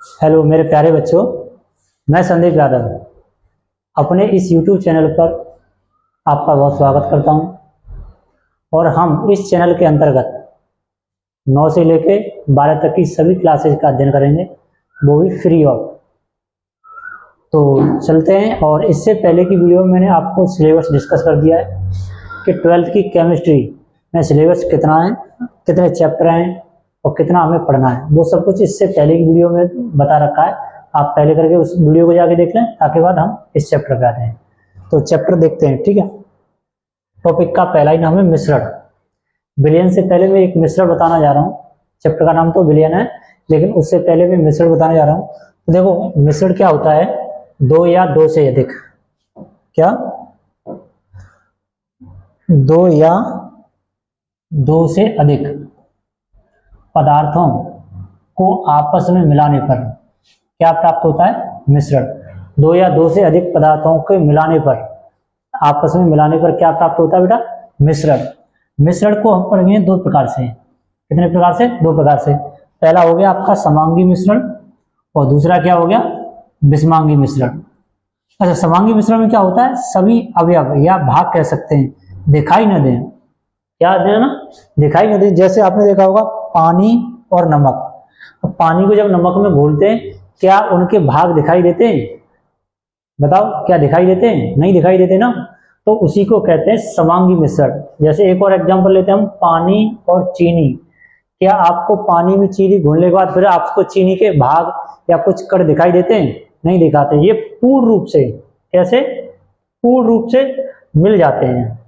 Hello मेरे प्यारे बच्चों, मैं संदीप यादव अपने इस YouTube चैनल पर आपका बहुत स्वागत करता हूं। और हम इस चैनल के अंतर्गत 9 से लेकर 12 तक की सभी क्लासेज का अध्ययन करेंगे, वो भी फ्री ऑफ। तो चलते हैं। और इससे पहले की वीडियो में मैंने आपको सिलेबस डिस्कस कर दिया है कि 12th की केमिस्ट्री में सिलेबस कितना है, कितने चैप्टर हैं और कितना हमें पढ़ना है, वो सब कुछ इससे पहले की वीडियो में बता रखा है। आप पहले करके उस वीडियो को जाके देख लें, ताकि बाद हम इस चैप्टर पे आते हैं। तो चैप्टर देखते हैं, ठीक है। टॉपिक का पहला ही नाम है मिश्रण। विलयन से पहले मैं एक मिश्रण बताना जा रहा हूँ। चैप्टर का नाम तो विलयन है, लेकिन उससे पहले मैं मिश्रण बताने जा रहा हूँ। तो देखो, मिश्रण क्या होता है? दो या दो से अधिक, क्या दो या दो से अधिक पदार्थों को आपस में मिलाने पर क्या प्राप्त होता है? मिश्रण। दो या दो से अधिक पदार्थों के मिलाने पर, आपस में मिलाने पर क्या प्राप्त होता है बेटा? मिश्रण। मिश्रण को हम पढ़ेंगे दो प्रकार से। कितने प्रकार से? दो प्रकार से। पहला हो गया आपका समांगी मिश्रण, और दूसरा क्या हो गया? विषमांगी मिश्रण। अच्छा, समांगी मिश्रण में क्या होता है? सभी अवयव या भाग कह सकते हैं दिखाई न दें। क्या देना? दिखाई न दें। जैसे आपने देखा होगा पानी और नमक। पानी को जब नमक में घोलते हैं, क्या उनके भाग दिखाई देते हैं? बताओ, क्या दिखाई देते हैं? नहीं दिखाई देते ना। तो उसी को कहते हैं समांगी मिश्रण। जैसे एक और एग्जांपल लेते हैं हम, पानी और चीनी। क्या आपको पानी में चीनी घोलने के बाद फिर आपको चीनी के भाग या कुछ कण दिखाई देते हैं? नहीं दिखाते। ये पूर्ण रूप से, कैसे? पूर्ण रूप से मिल जाते हैं,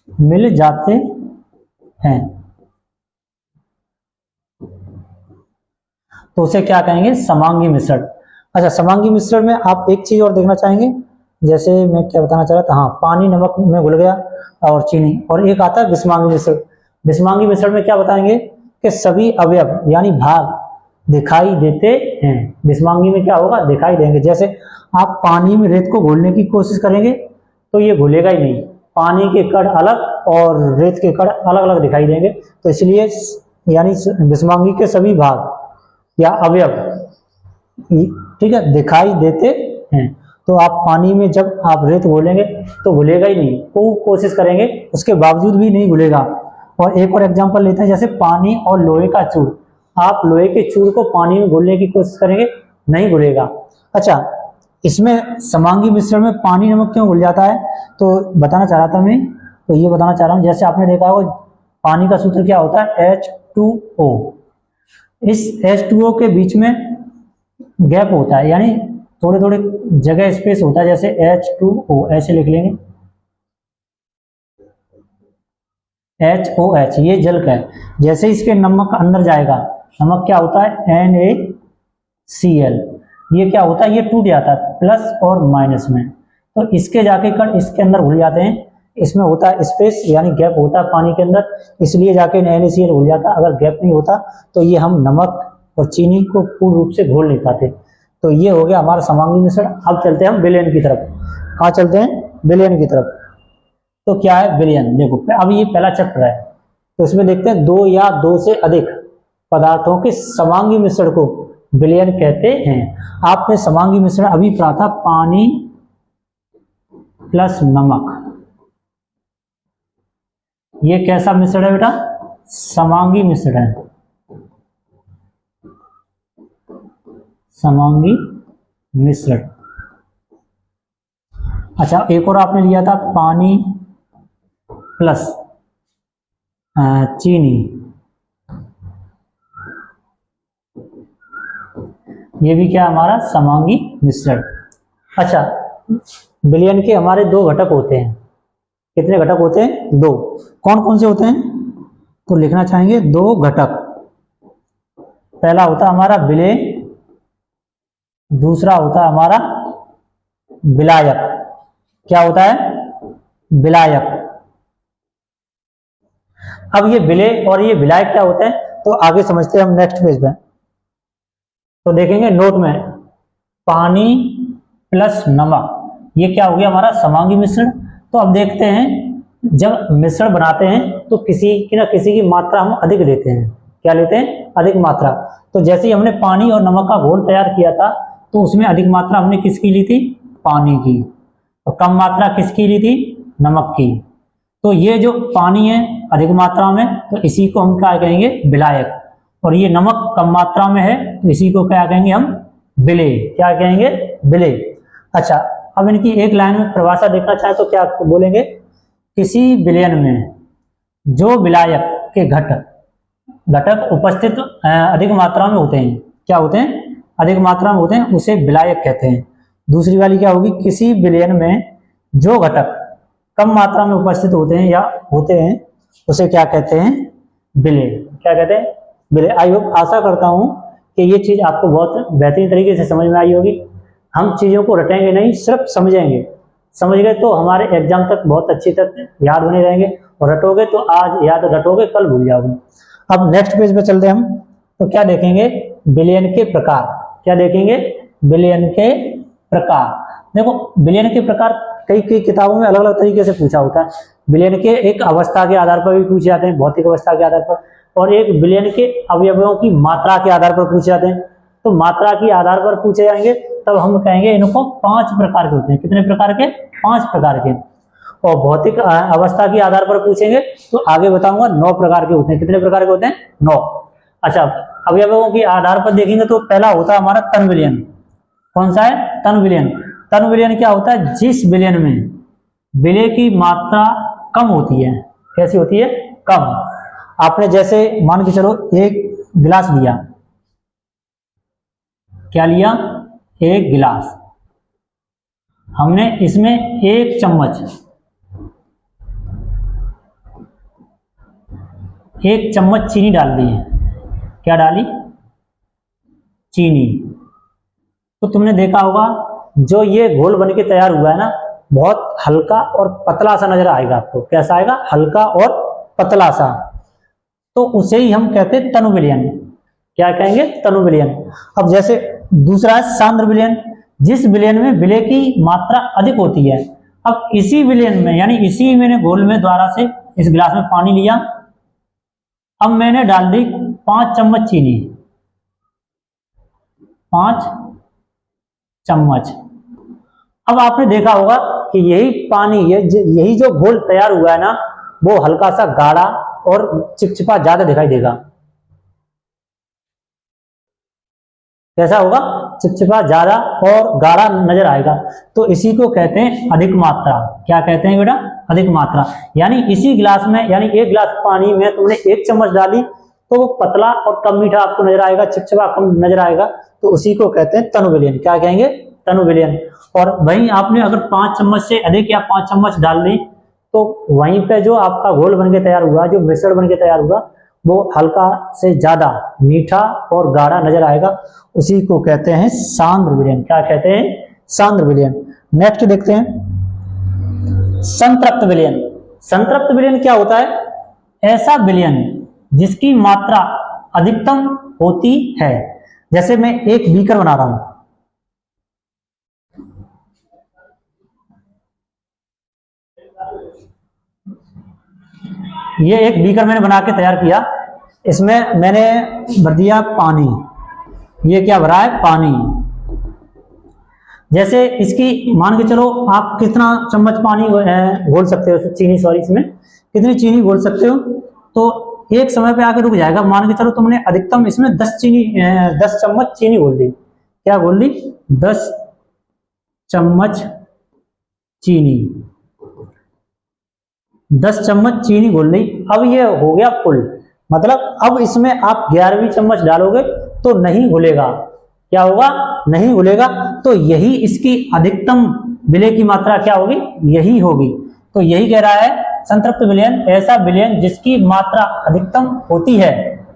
मिल जाते हैं। तो उसे क्या कहेंगे? समांगी मिश्रण। अच्छा, समांगी मिश्रण में आप एक चीज और देखना चाहेंगे। जैसे मैं क्या बताना चाह रहा था, हाँ, पानी नमक में घुल गया और चीनी। और एक आता है विषमांगी मिश्रण। विषमांगी मिश्रण में क्या बताएंगे कि सभी अवयव यानी भाग दिखाई देते हैं। विषमांगी में क्या होगा? दिखाई देंगे। जैसे आप पानी में रेत को घोलने की कोशिश करेंगे तो ये घुलेगा ही नहीं। पानी के कण अलग और रेत के कण अलग अलग दिखाई देंगे। तो इसलिए यानी विषमांगी के सभी भाग या अवयव, ठीक है, दिखाई देते हैं। तो आप पानी में जब आप रेत घोलेंगे तो घुलेगा ही नहीं, खूब कोशिश करेंगे उसके बावजूद भी नहीं घुलेगा। और एक और एग्जांपल लेते हैं, जैसे पानी और लोहे का चूर। आप लोहे के चूर को पानी में घोलने की कोशिश करेंगे, नहीं घुलेगा। अच्छा, इसमें समांगी मिश्रण में पानी नमक क्यों घुल जाता है? तो बताना चाह रहा था मैं, तो ये बताना चाह रहा हूँ। जैसे आपने देखा होगा पानी का सूत्र क्या होता है? H2O। इस H2O के बीच में गैप होता है, यानी थोड़े थोड़े जगह स्पेस होता है। जैसे H2O ऐसे लिख लेंगे, HOH, ये जल का है। जैसे इसके नमक अंदर जाएगा, नमक क्या होता है? NaCl। ये क्या होता है? ये टूट जाता है प्लस और माइनस में। तो इसके जाके कण इसके अंदर घुल जाते हैं। इसमें होता है स्पेस, यानी गैप होता है पानी के अंदर, इसलिए जाके NaCl घुल जाता है। अगर गैप नहीं होता तो ये हम नमक और चीनी को पूर्ण रूप से घोल नहीं पाते। तो ये हो गया हमारा समांगी मिश्रण। अब चलते हैं हम विलयन की तरफ। कहाँ चलते हैं? विलयन की तरफ। तो क्या है विलयन? देखो, अब ये पहला चैप्टर है, तो इसमें देखते हैं दो या दो से अधिक पदार्थों के समांगी मिश्रण को विलयन कहते हैं। आपने समांगी मिश्रण अभी पढ़ा था, पानी प्लस नमक। ये कैसा मिश्रण है बेटा? समांगी मिश्रण है, समांगी मिश्रण। अच्छा, एक और आपने लिया था, पानी प्लस चीनी। ये भी क्या हमारा? समांगी मिश्रण। अच्छा, विलयन के हमारे दो घटक होते हैं। कितने घटक होते हैं? दो। कौन कौन से होते हैं? तो लिखना चाहेंगे दो घटक। पहला होता है हमारा विलेय, दूसरा होता है हमारा विलायक। क्या होता है? विलायक। अब ये विलेय और ये विलायक क्या होते हैं, तो आगे समझते हैं हम नेक्स्ट पेज में। तो देखेंगे नोट में, पानी प्लस नमक, ये क्या हो गया हमारा? समांगी मिश्रण। तो अब देखते हैं, जब मिश्रण बनाते हैं तो किसी की ना किसी की मात्रा हम अधिक लेते हैं। क्या लेते हैं, अधिक मात्रा। तो जैसे ही हमने पानी और नमक का घोल तैयार किया था तो उसमें अधिक मात्रा हमने किसकी ली थी, पानी की, और कम मात्रा किसकी ली थी, नमक की। तो ये जो पानी है अधिक मात्रा में, तो इसी को हम क्या कहेंगे, विलायक, और ये नमक कम मात्रा में है तो इसी को क्या कहेंगे हम, विलेय। क्या कहेंगे, विलेय। अच्छा, अब इनकी एक लाइन में परिभाषा देखना चाहे तो क्या बोलेंगे, किसी विलयन में जो विलायक के घटक उपस्थित अधिक मात्रा में होते हैं, क्या होते हैं, अधिक मात्रा में होते हैं, उसे विलायक कहते हैं। दूसरी वाली क्या होगी, किसी विलयन में जो घटक कम मात्रा में उपस्थित होते हैं या होते हैं उसे क्या कहते हैं, विलेय। क्या कहते हैं, विलेय। आई होप, आशा करता हूं कि ये चीज आपको बहुत बेहतरीन तरीके से समझ में आई होगी। हम चीजों को रटेंगे नहीं, सिर्फ समझेंगे। समझ गए तो हमारे एग्जाम तक बहुत अच्छी तक याद बने रहेंगे, और रटोगे तो आज याद रटोगे, कल भूल जाओगे। अब नेक्स्ट पेज पे चलते हैं हम, तो क्या देखेंगे, विलयन के प्रकार। क्या देखेंगे, विलयन के प्रकार। देखो, विलयन के प्रकार कई कई किताबों में अलग अलग तरीके से पूछा होता है। विलयन के एक अवस्था के आधार पर भी पूछे जाते हैं, भौतिक अवस्था के आधार पर, और एक विलयन के अवयवों की मात्रा के आधार पर पूछे जाते हैं। तो मात्रा के आधार पर पूछे जाएंगे तब हम कहेंगे इनको 5 प्रकार के होते हैं। कितने प्रकार के, 5 प्रकार के। और भौतिक अवस्था के आधार पर पूछेंगे तो आगे बताऊंगा 9 प्रकार के होते हैं। कितने प्रकार के होते हैं, 9। अच्छा, अवयवों के आधार पर देखेंगे तो पहला होता है हमारा तन विलयन। कौन सा है, तन विलयन। तन विलयन क्या होता है, जिस विलयन में विलेय की मात्रा कम होती है। कैसी होती है, कम। आपने जैसे मान के चलो एक गिलास लिया, क्या लिया, एक गिलास, हमने इसमें 1 चम्मच, 1 चम्मच चीनी डाल दी है। क्या डाली, चीनी। तो तुमने देखा होगा जो ये घोल बन के तैयार हुआ है ना, बहुत हल्का और पतला सा नजर आएगा आपको। कैसा आएगा, हल्का और पतला सा। तो उसे ही हम कहते हैं तनु विलयन। क्या कहेंगे, तनु विलयन। अब जैसे दूसरा है सांद्र विलयन, जिस विलयन में विलेय की मात्रा अधिक होती है। अब इसी विलयन में, यानी इसी मैंने घोल में द्वारा से इस गिलास में पानी लिया, अब मैंने डाल दी 5 चम्मच चीनी, 5 चम्मच। अब आपने देखा होगा कि यही पानी, यही जो घोल तैयार हुआ है ना, वो हल्का सा गाढ़ा और चिपचिपा ज्यादा दिखाई देगा। कैसा होगा, चिपचिपा ज्यादा और गाढ़ा नजर आएगा। तो इसी को कहते हैं अधिक मात्रा। क्या कहते हैं बेटा, अधिक मात्रा। यानी इसी गिलास में, यानी एक गिलास पानी में तुमने 1 चम्मच डाली तो वो पतला और कम मीठा आपको नजर आएगा, चिपचिपा कम नजर आएगा। तो उसी को कहते हैं तनु विलयन। क्या कहेंगे, तनु विलयन। और वहीं आपने अगर 5 चम्मच से अधिक या 5 चम्मच डाल ली तो वहीं पे जो आपका घोल बन के तैयार हुआ, जो मिश्रण बन के तैयार हुआ, वो हल्का से ज्यादा मीठा और गाढ़ा नजर आएगा। उसी को कहते हैं सांद्र विलयन। क्या कहते हैं, सांद्र विलयन। नेक्स्ट देखते हैं संतृप्त विलयन। संतृप्त विलयन क्या होता है, ऐसा विलयन जिसकी मात्रा अधिकतम होती है। जैसे मैं एक बीकर बना रहा हूं, ये एक बीकर मैंने बना के तैयार किया, इसमें मैंने भर दिया पानी। ये क्या भरा है, पानी। जैसे इसकी मान के चलो आप कितना चम्मच पानी घोल सकते हो, चीनी, सॉरी, इसमें कितनी चीनी घोल सकते हो। तो एक समय पे आके रुक जाएगा। मान के चलो तुमने अधिकतम इसमें 10 चम्मच चीनी घोल दी। क्या घोल दी, 10 चम्मच चीनी, 10 चम्मच चीनी घोल दी। अब ये हो गया फुल, मतलब अब इसमें आप 11वीं चम्मच डालोगे तो नहीं घुलेगा। क्या होगा, नहीं घुलेगा। तो यही इसकी अधिकतम विलेय की मात्रा क्या होगी, यही होगी। तो यही कह रहा है संतृप्त विलयन, ऐसा विलयन जिसकी मात्रा अधिकतम होती है।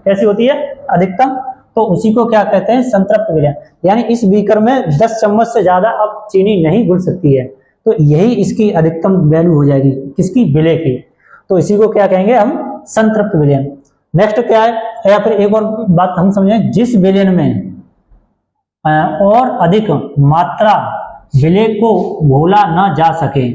कैसी होती है, अधिकतम। तो उसी को क्या कहते हैं, संतृप्त विलयन। यानी इस बीकर में 10 चम्मच से ज्यादा अब चीनी नहीं घुल सकती है। तो यही इसकी अधिकतम वैल्यू हो जाएगी, किसकी, विलेय की। तो इसी को क्या कहेंगे हम, संतृप्त विलयन। नेक्स्ट क्या है, या फिर एक और बात हम समझें, जिस विलयन में और अधिक मात्रा विलेय को घोला ना जा सके,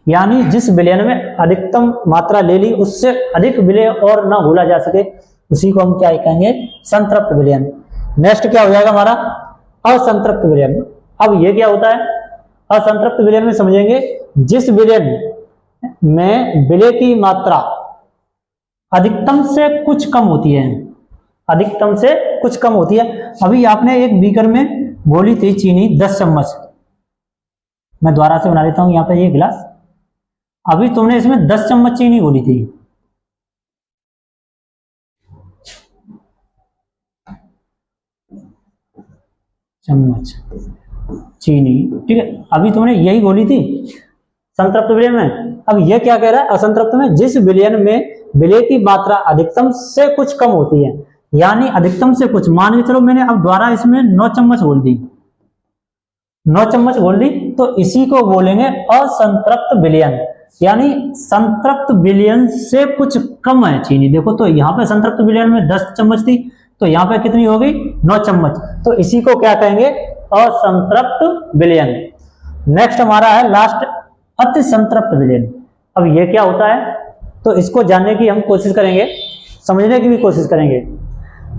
यानी जिस विलयन में अधिकतम मात्रा ले ली उससे अधिक विलेय और ना घोला जा सके, उसी को हम क्या कहेंगे, संतृप्त विलयन। नेक्स्ट क्या हो जाएगा हमारा, असंतृप्त विलयन। अब ये क्या होता है, असंतृप्त विलयन में समझेंगे जिस विलयन में विलय की मात्रा अधिकतम से कुछ कम होती है, अधिकतम से कुछ कम होती है। अभी आपने एक बीकर में घोली थी चीनी 10 चम्मच, मैं दोबारा से बना लेता हूं यहाँ पे ये गिलास। अभी तुमने इसमें 10 चम्मच चीनी घोली थी, चम्मच चीनी, ठीक है। अभी तुमने यही घोली थी संतृप्त विलयन में। अब ये क्या कह रहा है, असंतृप्त में जिस विलयन में विलय की मात्रा अधिकतम से कुछ कम होती है, यानी अधिकतम से कुछ, मान के चलो मैंने अब द्वारा इसमें 9 चम्मच घोल दी, 9 चम्मच घोल दी, तो इसी को बोलेंगे असंतृप्त विलयन, यानी संतृप्त विलयन से कुछ कम है चीनी। देखो तो यहाँ पे संतृप्त विलयन में 10 चम्मच थी, तो यहाँ पे कितनी हो गई, 9 चम्मच, तो इसी को क्या कहेंगे, असंतृप्त विलयन। नेक्स्ट हमारा है लास्ट, अति संतृप्त विलयन। अब ये क्या होता है, तो इसको जानने की हम कोशिश करेंगे, समझने की भी कोशिश करेंगे।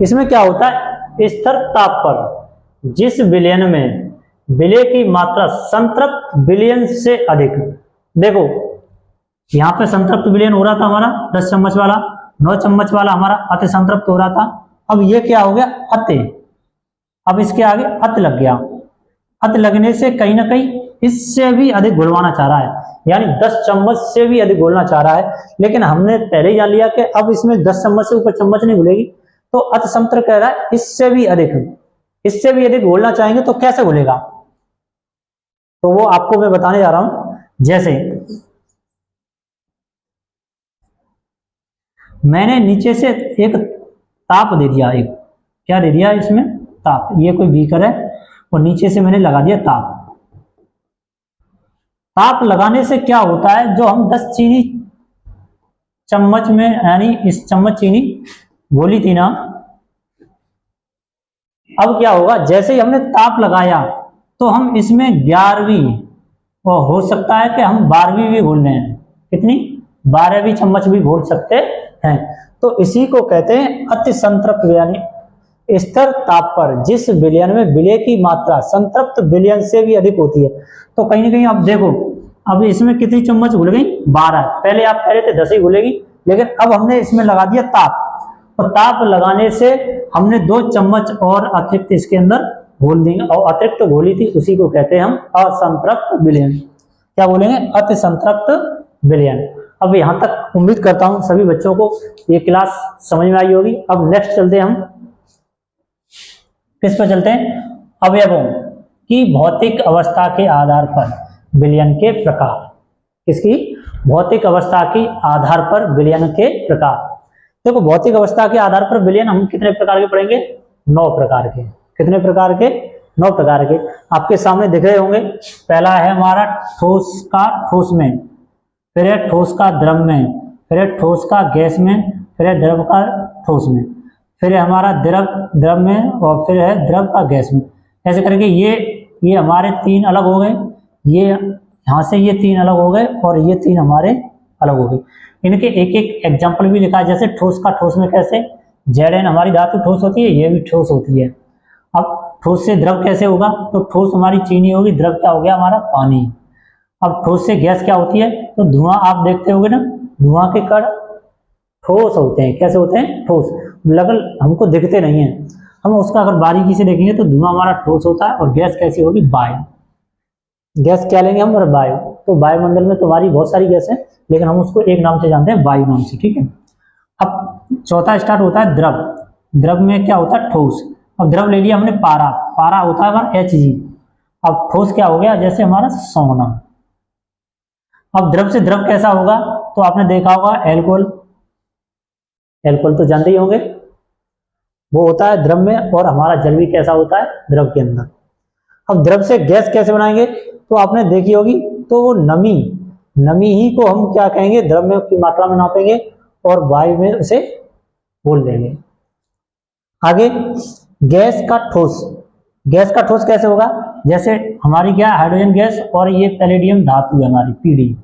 इसमें क्या होता है, स्थिर ताप पर जिस विलयन में विलय की मात्रा संतृप्त विलयन से अधिक, देखो यहाँ पे संतृप्त विलयन हो रहा था हमारा 10 चम्मच वाला, 9 चम्मच वाला हमारा अति संतृप्त हो रहा था। अब ये क्या हो गया, अति, अब इसके आगे अत लग गया, अत लगने से कहीं ना कहीं इससे भी अधिक घुलवाना चाह रहा है, यानी 10 चम्मच से भी अधिक घोलना चाह रहा है। लेकिन हमने पहले ही जान लिया कि अब इसमें 10 चम्मच से ऊपर चम्मच नहीं घुलेगी, तो अति संतृप्त कह रहा है इससे भी अधिक, इससे भी अधिक घोलना चाहेंगे तो कैसे घुलेगा, तो वो आपको मैं बताने जा रहा हूं। जैसे मैंने नीचे से एक ताप दे दिया, एक क्या दे दिया इसमें, ताप, ये कोई बीकर है और नीचे से मैंने लगा दिया ताप। ताप लगाने से क्या होता है, जो हम 10 चीनी चम्मच में, यानी इस चम्मच चीनी घोली थी ना, अब क्या होगा, जैसे ही हमने ताप लगाया तो हम इसमें 11वीं, और हो सकता है कि हम 12वीं भी घोल लें, कितनी, 12वीं चम्मच भी घोल सकते हैं। तो इसी को कहते हैं अति संतृप्त, यानी स्थिर ताप पर जिस विलयन में विलय की मात्रा संतृप्त विलयन से भी अधिक होती है। तो कहीं ना कहीं आप देखो, अब इसमें कितनी चम्मच घुल गई, 12। पहले आप कह रहे थे 10 ही घुलेगी, लेकिन अब हमने इसमें लगा दिया ताप, और ताप लगाने से हमने 2 चम्मच और अतिरिक्त इसके अंदर घोल दी, और अतिरिक्त घोली थी, उसी को कहते हैं हम असंतृप्त विलयन। क्या बोलेंगे, अति संतृप्त विलयन। अब यहां तक उम्मीद करता हूं सभी बच्चों को ये क्लास समझ में आई होगी। अब नेक्स्ट चलते हैं हम, किस पर चलते हैं, अवयवों की भौतिक अवस्था के आधार पर विलयन के प्रकार। किसकी, भौतिक अवस्था के आधार पर विलयन के प्रकार। देखो भौतिक अवस्था के आधार पर विलयन हम कितने प्रकार के पढ़ेंगे, 9 प्रकार के। कितने प्रकार के, 9 प्रकार के। आपके सामने दिख रहे होंगे। पहला है हमारा ठोस का ठोस में, फिर है ठोस का द्रव में, फिर है ठोस का गैस में, फिर है द्रव का ठोस में, फिर है हमारा द्रव में, और फिर है द्रव का गैस में। ऐसे करके ये हमारे 3 अलग हो गए, ये यहाँ से ये 3 अलग हो गए, और ये 3 हमारे अलग हो गए। इनके एक एक एग्जाम्पल भी लिखा है, जैसे ठोस का ठोस में कैसे, Zn हमारी धातु ठोस होती है, ये भी ठोस होती है। अब ठोस से द्रव कैसे होगा, तो ठोस हमारी चीनी होगी, द्रव क्या हो गया हमारा पानी। अब ठोस से गैस क्या होती है, तो धुआं, आप देखते होगे ना, धुआं के कण ठोस होते हैं। कैसे होते हैं, ठोस, लगल हमको दिखते नहीं है, हम उसका अगर बारीकी से देखेंगे तो धुआं हमारा ठोस होता है। और गैस कैसी होगी, वायु। गैस क्या लेंगे हम, और वायु। तो वायुमंडल में तुम्हारी बहुत सारी गैस है, लेकिन हम उसको एक नाम से जानते हैं, वायु नाम से, ठीक है। अब चौथा स्टार्ट होता है द्रव। द्रव में क्या होता है, ठोस। अब द्रव ले लिया हमने पारा, पारा होता है हमारा Hg। अब ठोस क्या हो गया, जैसे हमारा सोना। अब द्रव से द्रव कैसा होगा, तो आपने देखा होगा एल्कोहल, एल्कोहल तो जानते ही होंगे, वो होता है द्रव में। और हमारा जल भी कैसा होता है, द्रव के अंदर। अब द्रव से गैस कैसे बनाएंगे, तो आपने देखी होगी, तो वो नमी, नमी ही को हम क्या कहेंगे, द्रव में की मात्रा में नापेंगे और वायु में उसे बोल देंगे। आगे गैस का ठोस, गैस का ठोस कैसे होगा, जैसे हमारी क्या हाइड्रोजन गैस, और ये पैलेडियम धातु है हमारी Pd।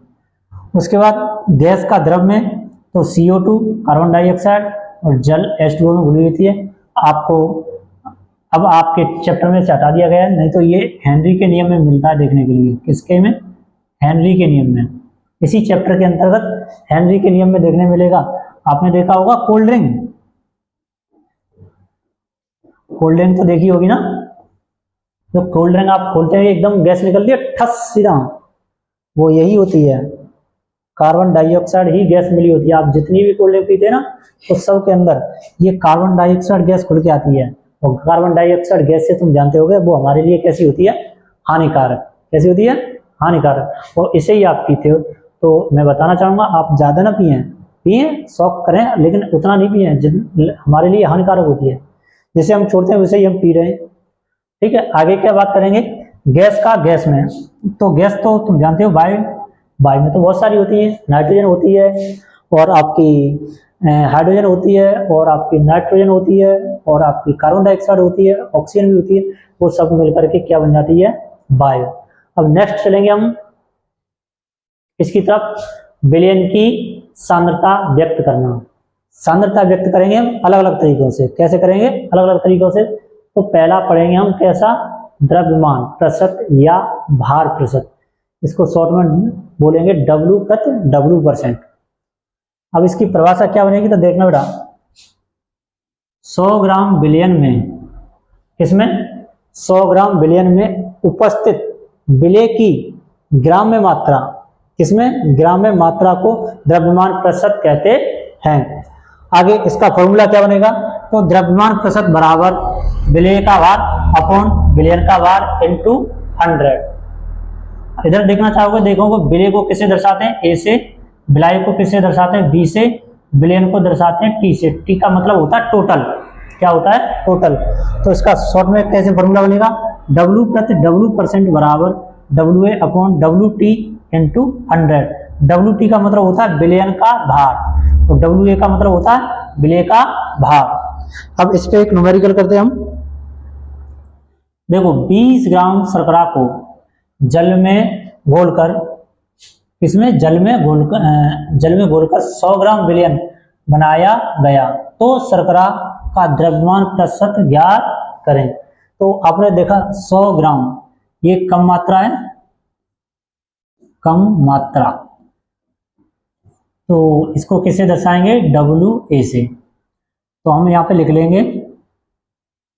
उसके बाद गैस का द्रव में तो CO2 कार्बन डाइऑक्साइड, और जल H2O में घुली होती है। आपको अब आपके चैप्टर में से हटा दिया गया है, नहीं तो ये हेनरी के नियम में मिलता है देखने के लिए। किसके में? हेनरी के नियम में। इसी चैप्टर के अंतर्गत हेनरी के नियम में देखने मिलेगा। आपने देखा होगा कोल्ड ड्रिंक, कोल्ड ड्रिंक तो देखी होगी ना। जो कोल्ड ड्रिंक आप खोलते हैं एकदम गैस निकलती है ठस सीधा, वो यही होती है, कार्बन डाइऑक्साइड ही गैस मिली होती है। आप जितनी भी कोल्ड ड्रिंक पीते हैं ना, उस सब के अंदर ये कार्बन डाइऑक्साइड गैस खुल के आती है। और कार्बन डाइऑक्साइड गैस से तुम जानते होगे वो हमारे लिए कैसी होती है? हानिकारक। कैसी होती है? हानिकारक। और इसे ही आप पीते हो। तो मैं बताना चाहूंगा आप ज्यादा ना पिए, पिए शौक करें, लेकिन उतना नहीं पिए, हमारे लिए हानिकारक होती है। जैसे हम छोड़ते हैं वैसे ही हम पी रहे हैं। ठीक है, आगे क्या बात करेंगे? गैस का गैस में, तो गैस तो तुम जानते हो वायु, वायु में तो बहुत सारी होती है। नाइट्रोजन होती है, और आपकी हाइड्रोजन होती है, और आपकी नाइट्रोजन होती है, और आपकी कार्बन डाइऑक्साइड होती है, ऑक्सीजन भी होती है। वो सब मिलकर के क्या बन जाती है? वायु। अब नेक्स्ट चलेंगे हम इसकी तरफ, विलयन की सांद्रता व्यक्त करना। सांद्रता व्यक्त करेंगे हम अलग अलग तरीकों से। कैसे करेंगे? अलग अलग तरीकों से। तो पहला पढ़ेंगे हम कैसा? द्रव्यमान प्रतिशत या भार प्रतिशत। इसको शॉर्ट में बोलेंगे W/W%। अब इसकी परिभाषा क्या बनेगी तो देखना बेटा। 100 ग्राम विलयन में, इसमें 100 ग्राम विलयन में उपस्थित विलय की ग्राम में मात्रा, किसमें? ग्राम में मात्रा को द्रव्यमान प्रतिशत कहते हैं। आगे इसका फॉर्मूला क्या बनेगा? तो द्रव्यमान प्रतिशत बराबर विलय का भार अपॉन विलयन का भार इनटू 100। इधर देखना चाहोगे, देखोगे विलय को किससे दर्शाते हैं? ए से, विलय को किससे दर्शाते हैं? बी से, विलयन को दर्शाते हैं टी से। टी का मतलब होता है टोटल। क्या होता है? टोटल। तो इसका शॉर्ट में कैसे फॉर्मूला बनेगा? W/W% बराबर WA upon WT into 100। WT का मतलब होता है विलयन का भार, तो WA का मतलब होता है विलय का भार। अब इस पे एक न्यूमेरिकल करते हैं हम। देखो 20 ग्राम शर्करा को जल में घोलकर, इसमें जल में घोलकर 100 ग्राम विलयन बनाया गया, तो शर्करा का द्रव्यमान प्रतिशत ज्ञात करें। तो आपने देखा 100 ग्राम, ये कम मात्रा है, कम मात्रा, तो इसको किससे दर्शाएंगे? WA से। तो हम यहाँ पे लिख लेंगे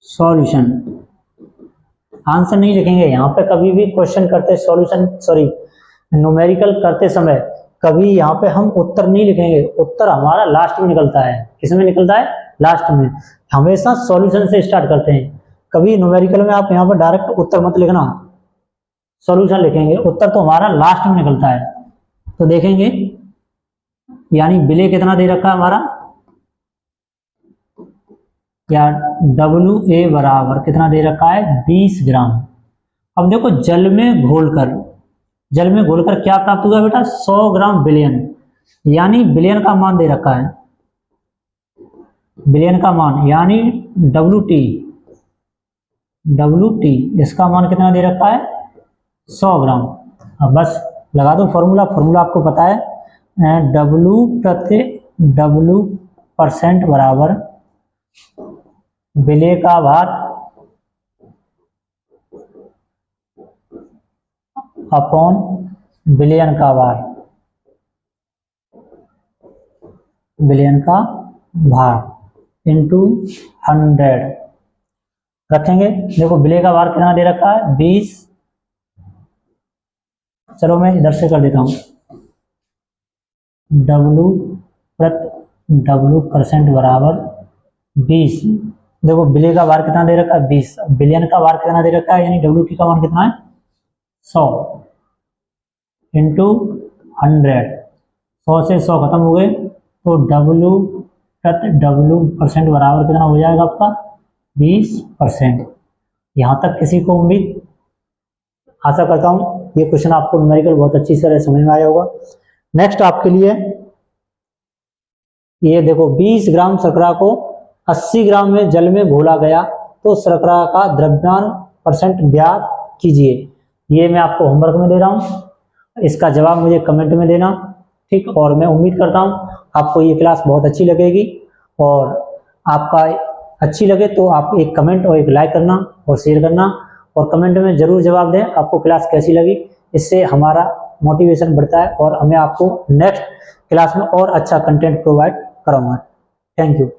सॉल्यूशन। आंसर नहीं लिखेंगे यहाँ पे। कभी भी क्वेश्चन करते सॉल्यूशन, सॉरी न्यूमेरिकल करते समय कभी यहाँ पे हम उत्तर नहीं लिखेंगे। उत्तर हमारा लास्ट में निकलता है। किसमें निकलता है? लास्ट में। हमेशा सॉल्यूशन से स्टार्ट करते हैं। कभी न्यूमेरिकल में आप यहाँ पर डायरेक्ट उत्तर मत लिखना, सॉल्यूशन लिखेंगे। उत्तर तो हमारा लास्ट में निकलता है। तो देखेंगे, यानी विलय कितना दे रखा है हमारा, या WA बराबर कितना दे रखा है? 20 ग्राम। अब देखो जल में घोलकर क्या प्राप्त हुआ बेटा? 100 ग्राम विलयन, यानी विलयन का मान दे रखा है, विलयन का मान यानी WT, इसका मान कितना दे रखा है? 100 ग्राम। अब बस लगा दो फॉर्मूला। फॉर्मूला आपको पता है, W/W% बराबर विलय का भार अपॉन विलयन का भार, विलयन का भार इनटू 100 रखेंगे। देखो विलय का भार कितना दे रखा है? 20। चलो मैं इधर से कर देता हूँ, W/W% बराबर 20। देखो विलय का भार कितना दे रखा है? 20। विलयन का भार कितना दे रखा है, यानी WT का मान कितना है? 100 इंटू 100। 100 से 100 खत्म हो गए, तो W/W% बराबर कितना हो जाएगा आपका? 20%। यहाँ तक किसी को उम्मीद? आशा करता हूँ ये क्वेश्चन आपको न्यूमेरिकल बहुत अच्छी तरह समझ में आया होगा। नेक्स्ट आपके लिए ये देखो, 20 ग्राम शर्करा को 80 ग्राम में जल में घोला गया, तो शर्करा का द्रव्यमान % ज्ञात कीजिए। ये मैं आपको होमवर्क में दे रहा हूँ, इसका जवाब मुझे कमेंट में देना, ठीक। और मैं उम्मीद करता हूँ आपको ये क्लास बहुत अच्छी लगेगी, और आपका अच्छी लगे तो आप एक कमेंट और एक लाइक करना और शेयर करना, और कमेंट में ज़रूर जवाब दें आपको क्लास कैसी लगी। इससे हमारा मोटिवेशन बढ़ता है और हमें आपको नेक्स्ट क्लास में और अच्छा कंटेंट प्रोवाइड कराऊंगा। Thank you.